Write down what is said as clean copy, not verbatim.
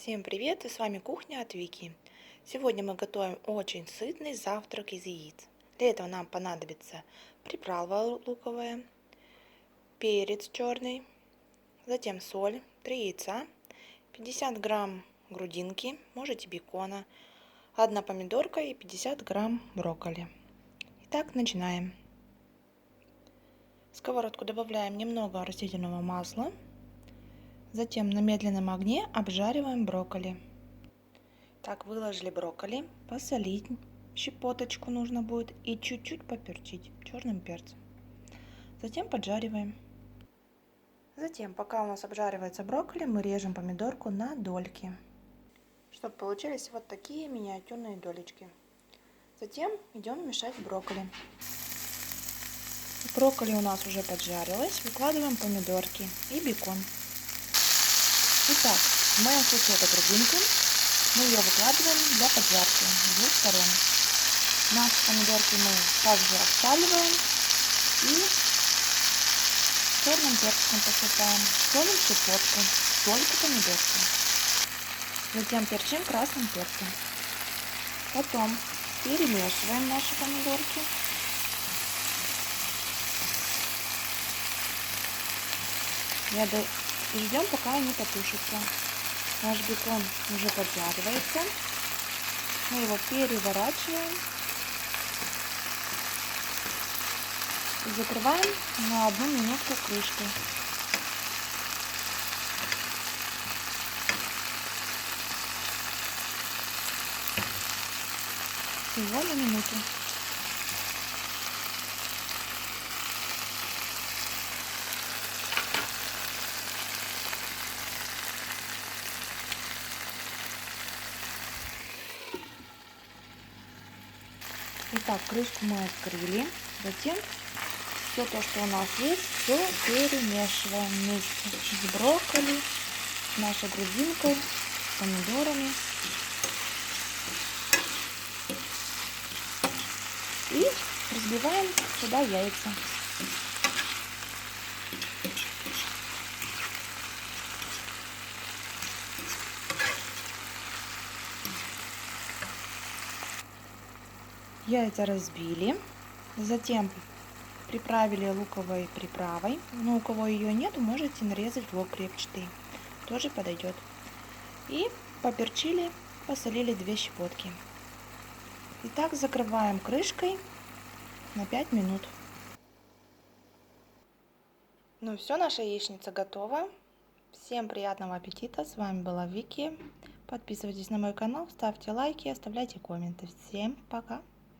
Всем привет! И с вами кухня от Вики. Сегодня мы готовим очень сытный завтрак из яиц. Для этого нам понадобится приправа луковая, перец черный, затем соль, 3 яйца, 50 грамм грудинки, можете бекона, 1 помидорка и 50 грамм брокколи. Итак, начинаем. В сковородку добавляем немного растительного масла. Затем на медленном огне обжариваем брокколи. Так, выложили брокколи, посолить, щепоточку нужно будет и чуть-чуть поперчить черным перцем. Затем поджариваем. Затем, пока у нас обжаривается брокколи, мы режем помидорку на дольки, чтобы получились вот такие миниатюрные долечки. Затем идем мешать брокколи. Брокколи у нас уже поджарилось, выкладываем помидорки и бекон. Итак, в моем случае это грудинка. Мы ее выкладываем для поджарки с двух сторон. Наши помидорки мы также обсаливаем и черным перцем посыпаем. Солим щепотку, только помидорки. Затем перчим красным перцем. Потом перемешиваем наши помидорки. И ждем, пока они потушатся. Наш бекон уже поджаривается. Мы его переворачиваем и закрываем на 1 минутку крышкой. Всего на минуту. Итак, крышку мы открыли. Затем все то, что у нас есть, все перемешиваем вместе с брокколи, с нашей грудинкой, с помидорами. И разбиваем сюда яйца. Яйца разбили, затем приправили луковой приправой, но у кого ее нет, можете нарезать лук репчатый, тоже подойдет. И поперчили, посолили 2 щепотки. Итак, закрываем крышкой на 5 минут. Ну все, наша яичница готова. Всем приятного аппетита! С вами была Вики. Подписывайтесь на мой канал, ставьте лайки, оставляйте комменты. Всем пока!